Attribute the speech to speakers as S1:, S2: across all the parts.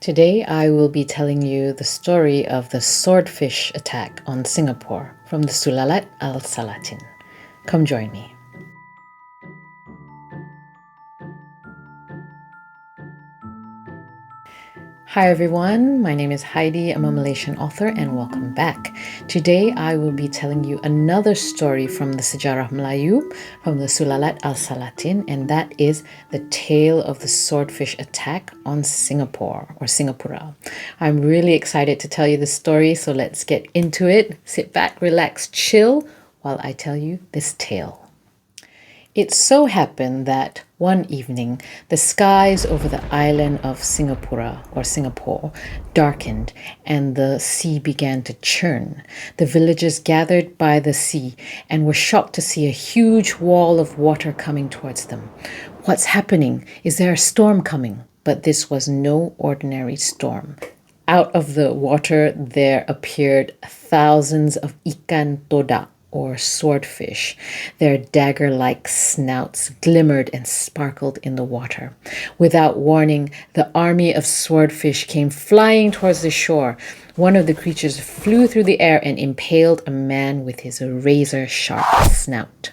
S1: Today I will be telling you the story of the Swordfish Attack on Singapore from the Sulalat al-Salatin. Come join me. Hi everyone, my name is Heidi. I'm a Malaysian author and welcome back. Today I will be telling you another story from the Sejarah Melayu from the Sulalat al-Salatin, and that is the tale of the Swordfish Attack on Singapore or Singapura. I'm really excited to tell you this story, so let's get into it. Sit back, relax, chill while I tell you this tale. It so happened that one evening, the skies over the island of Singapura or Singapore darkened and the sea began to churn. The villagers gathered by the sea and were shocked to see a huge wall of water coming towards them. What's happening? Is there a storm coming? But this was no ordinary storm. Out of the water there appeared thousands of ikan todak, or swordfish. Their dagger-like snouts glimmered and sparkled in the water. Without warning, the army of swordfish came flying towards the shore. One of the creatures flew through the air and impaled a man with his razor-sharp snout.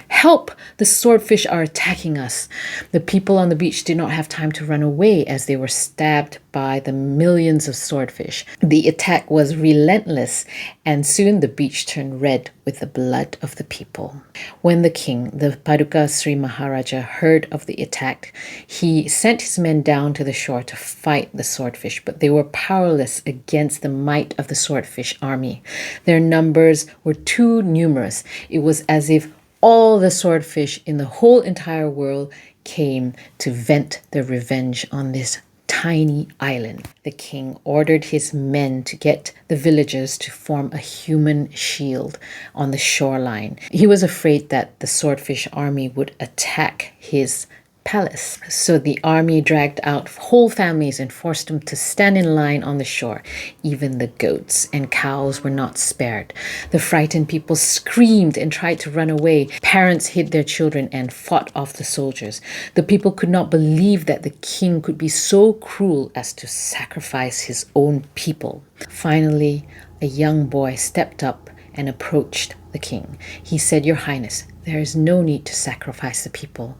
S1: "Help! The swordfish are attacking us." The people on the beach did not have time to run away as they were stabbed by the millions of swordfish. The attack was relentless, and soon the beach turned red with the blood of the people. When the king, the Paduka Sri Maharaja, heard of the attack, he sent his men down to the shore to fight the swordfish, but they were powerless against the might of the swordfish army. Their numbers were too numerous. It was as if all the swordfish in the whole entire world came to vent their revenge on this tiny island. The king ordered his men to get the villagers to form a human shield on the shoreline. He was afraid that the swordfish army would attack his palace. So the army dragged out whole families and forced them to stand in line on the shore. Even the goats and cows were not spared. The frightened people screamed and tried to run away. Parents hid their children and fought off the soldiers. The people could not believe that the king could be so cruel as to sacrifice his own people. Finally, a young boy stepped up and approached the king. He said, "Your Highness, there is no need to sacrifice the people.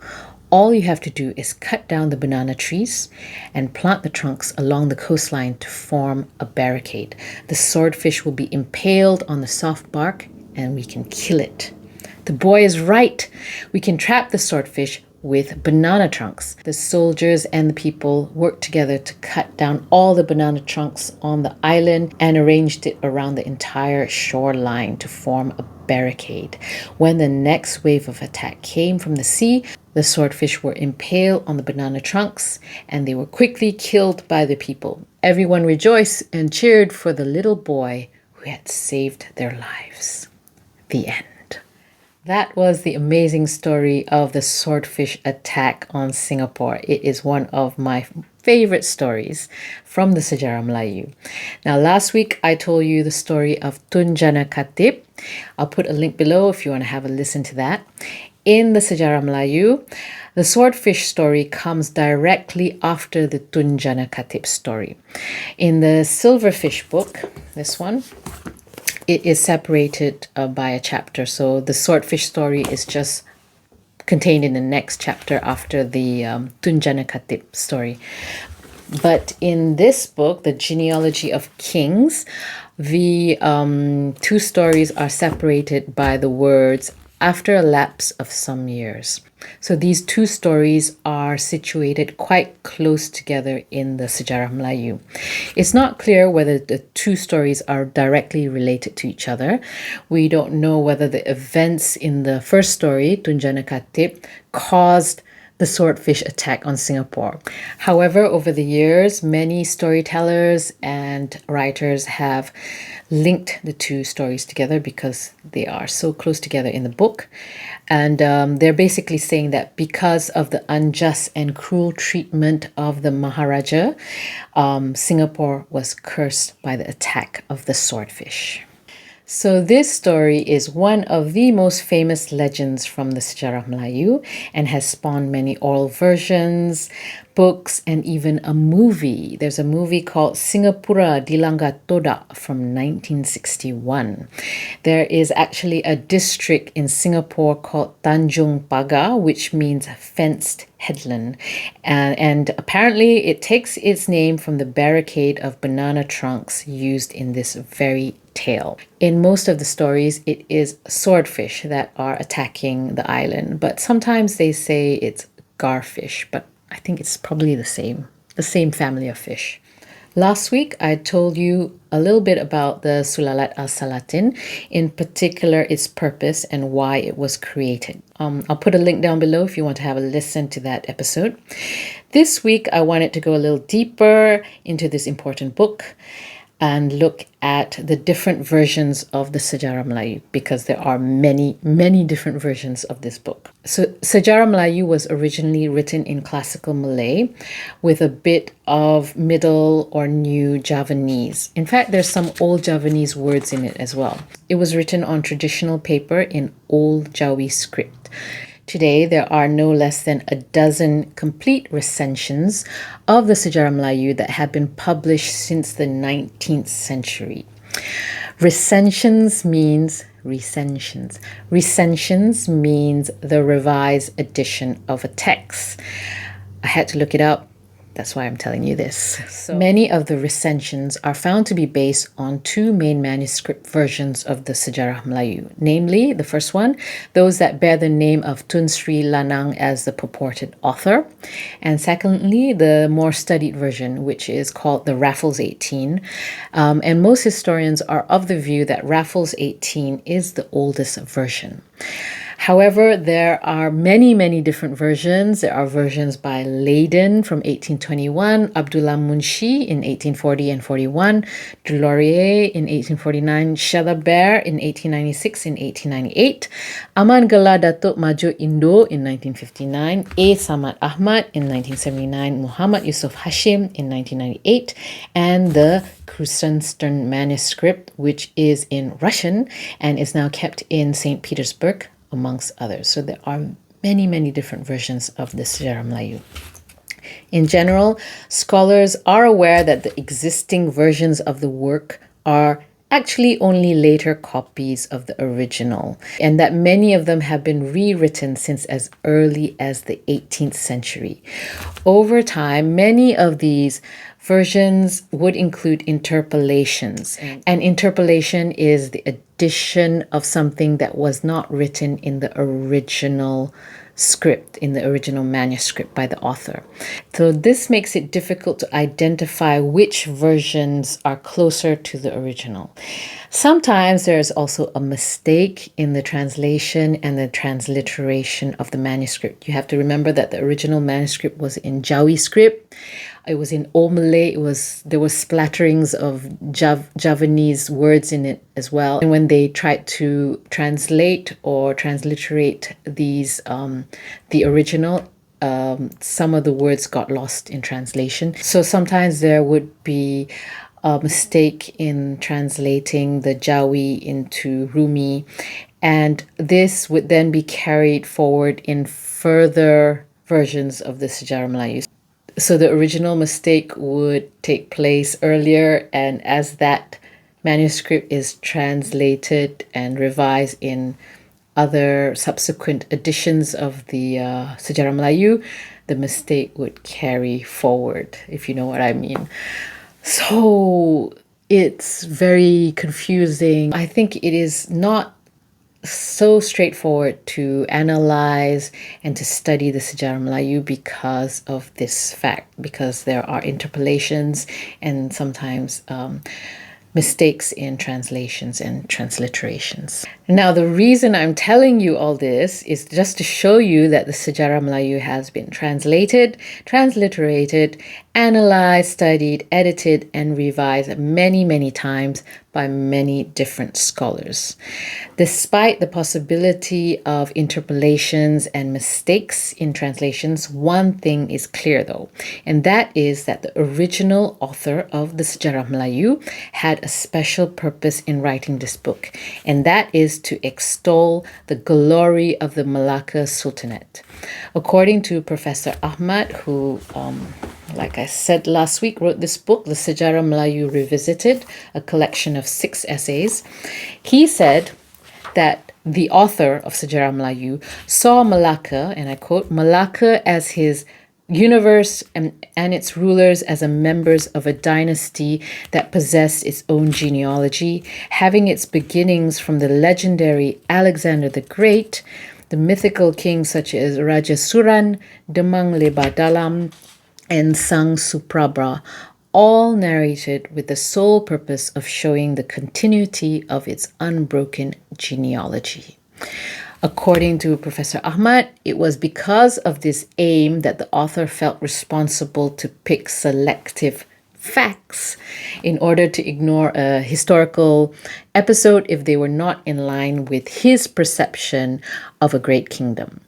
S1: All you have to do is cut down the banana trees and plant the trunks along the coastline to form a barricade. The swordfish will be impaled on the soft bark and we can kill it." The boy is right. We can trap the swordfish with banana trunks. The soldiers and the people worked together to cut down all the banana trunks on the island and arranged it around the entire shoreline to form a barricade. When the next wave of attack came from the sea, the swordfish were impaled on the banana trunks and they were quickly killed by the people. Everyone rejoiced and cheered for the little boy who had saved their lives. The end. That was the amazing story of the Swordfish Attack on Singapore. It is one of my favorite stories from the Sejarah Melayu. Now, last week I told you the story of Tunjana Katib. I'll put a link below if you want to have a listen to that. In the Sejarah Melayu, the swordfish story comes directly after the Tunjana Katib story. In the Silverfish book, this one, it is separated by a chapter. So the swordfish story is just contained in the next chapter after the Tunjana Katib story. But in this book, the Genealogy of Kings, the two stories are separated by the words "after a lapse of some years." So these two stories are situated quite close together in the Sejarah Melayu. It's not clear whether the two stories are directly related to each other. We don't know whether the events in the first story, Tunjana Katib, caused the swordfish attack on Singapore. However, over the years, many storytellers and writers have linked the two stories together because they are so close together in the book. And they're basically saying that because of the unjust and cruel treatment of the Maharaja, Singapore was cursed by the attack of the swordfish. So this story is one of the most famous legends from the Sejarah Melayu and has spawned many oral versions, books, and even a movie. There's a movie called Singapura Dilanggar Todak from 1961. There is actually a district in Singapore called Tanjung Pagar, which means fenced headland. And apparently it takes its name from the barricade of banana trunks used in this very tale. In most of the stories, it is swordfish that are attacking the island, but sometimes they say it's garfish, but I think it's probably the same family of fish. Last week, I told you a little bit about the Sulalat al-Salatin, in particular its purpose and why it was created. I'll put a link down below if you want to have a listen to that episode. This week, I wanted to go a little deeper into this important book and look at the different versions of the Sejarah Melayu, because there are many, many different versions of this book. So Sejarah Melayu was originally written in classical Malay with a bit of middle or new Javanese. In fact, there's some old Javanese words in it as well. It was written on traditional paper in Old Jawi script. Today, there are no less than a dozen complete recensions of the Sejarah Melayu that have been published since the 19th century. Recensions means recensions. Recensions means the revised edition of a text. I had to look it up. That's why I'm telling you this. So many of the recensions are found to be based on two main manuscript versions of the Sejarah Melayu. Namely, the first one, those that bear the name of Tun Sri Lanang as the purported author. And secondly, the more studied version, which is called the Raffles 18. And most historians are of the view that Raffles 18 is the oldest version. However, there are many, many different versions. There are versions by Leiden from 1821, Abdullah Munshi in 1840 and 41, Dulaurier in 1849, Shalaber in 1896 and 1898, Aman Gala Datuk Maju Indo in 1959, A. Samad Ahmat in 1979, Muhammad Yusuf Hashim in 1998, and the Krusenstern manuscript, which is in Russian and is now kept in St. Petersburg, amongst others. So there are many, many different versions of the Sejarah Melayu. In general, scholars are aware that the existing versions of the work are actually only later copies of the original, and that many of them have been rewritten since as early as the 18th century. Over time, many of these versions would include interpolations. An interpolation is the addition of something that was not written in the original script, in the original manuscript by the author. So this makes it difficult to identify which versions are closer to the original. Sometimes there's also a mistake in the translation and the transliteration of the manuscript. You have to remember that the original manuscript was in Jawi script. It was in Old Malay. There was splatterings of Javanese words in it as well. And when they tried to translate or transliterate these, the original, some of the words got lost in translation. So sometimes there would be a mistake in translating the Jawi into Rumi, and this would then be carried forward in further versions of the Sejarah Melayu. So the original mistake would take place earlier, and as that manuscript is translated and revised in other subsequent editions of the Sejarah Melayu, the mistake would carry forward, if you know what I mean. So it's very confusing. I think it is not so straightforward to analyze and to study the Sejarah Melayu because of this fact, because there are interpolations and sometimes mistakes in translations and transliterations. Now, the reason I'm telling you all this is just to show you that the Sejarah Melayu has been translated, transliterated, analyzed, studied, edited, and revised many, many times by many different scholars. Despite the possibility of interpolations and mistakes in translations, one thing is clear though, and that is that the original author of the Sejarah Melayu had a special purpose in writing this book, and that is to extol the glory of the Malacca Sultanate. According to Professor Ahmat, who like I said last week, wrote this book, The Sejarah Melayu Revisited, a collection of 6 essays. He said that the author of Sejarah Melayu saw Malacca, and I quote, Malacca as his universe and its rulers as a members of a dynasty that possessed its own genealogy, having its beginnings from the legendary Alexander the Great, the mythical kings such as Raja Suran, Demang Leba Dalam, and Sang Suprabra, all narrated with the sole purpose of showing the continuity of its unbroken genealogy. According to Professor Ahmat, it was because of this aim that the author felt responsible to pick selective facts in order to ignore a historical episode if they were not in line with his perception of a great kingdom.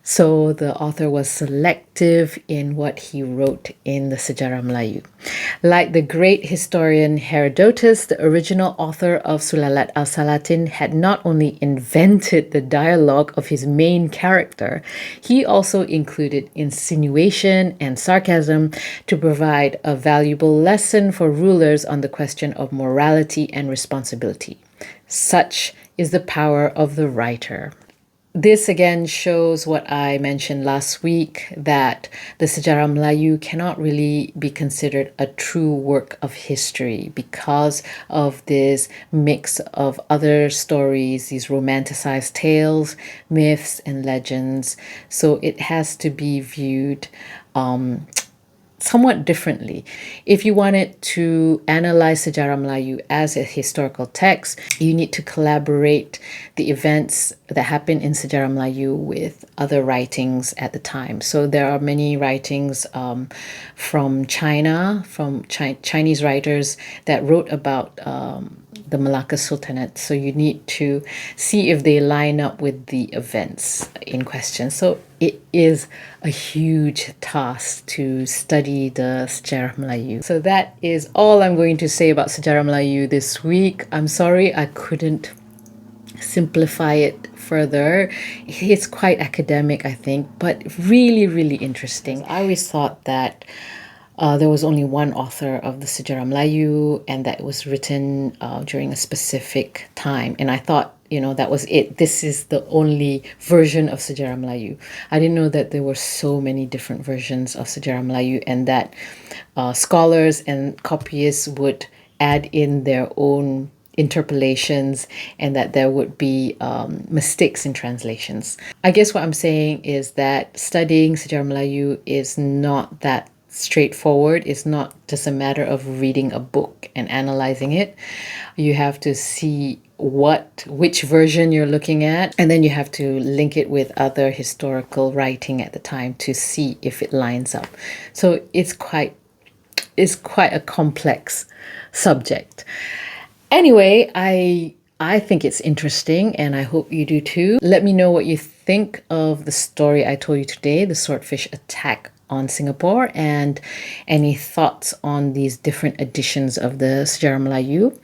S1: So the author was selective in what he wrote in the Sejarah Melayu. Like the great historian Herodotus, the original author of Sulalat al-Salatin had not only invented the dialogue of his main character, he also included insinuation and sarcasm to provide a valuable lesson for rulers on the question of morality and responsibility. Such is the power of the writer. This again shows what I mentioned last week, that the Sejarah Melayu cannot really be considered a true work of history because of this mix of other stories, these romanticized tales, myths, and legends. So it has to be viewed somewhat differently. If you wanted to analyze Sejarah Melayu as a historical text, you need to collaborate the events that happen in Sejarah Melayu with other writings at the time. So there are many writings from China, from Chinese writers that wrote about the Malacca Sultanate. So you need to see if they line up with the events in question. So it is a huge task to study the Sejarah Melayu. So that is all I'm going to say about Sejarah Melayu this week. I'm sorry I couldn't simplify it further. It's quite academic, I think, but really, really interesting. I always thought that there was only one author of the Sejarah Melayu and that it was written during a specific time. And I thought, that was it. This is the only version of Sejarah Melayu. I didn't know that there were so many different versions of Sejarah Melayu and that scholars and copyists would add in their own interpolations and that there would be mistakes in translations. I guess what I'm saying is that studying Sejarah Melayu is not that straightforward. It's not just a matter of reading a book and analyzing it. You have to see which version you're looking at, and then you have to link it with other historical writing at the time to see if it lines up. So it's quite a complex subject. Anyway, I think it's interesting and I hope you do too. Let me know what you think of the story I told you today, the Swordfish Attack on Singapore, and any thoughts on these different editions of the Sejarah Melayu.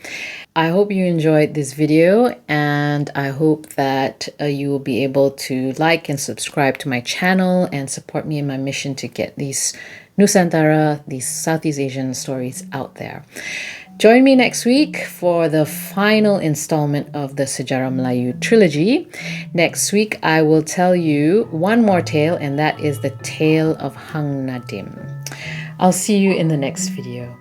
S1: I hope you enjoyed this video and I hope that you will be able to like and subscribe to my channel and support me in my mission to get these Nusantara, these Southeast Asian stories out there. Join me next week for the final installment of the Sejarah Melayu trilogy. Next week, I will tell you one more tale, and that is the tale of Hang Nadim. I'll see you in the next video.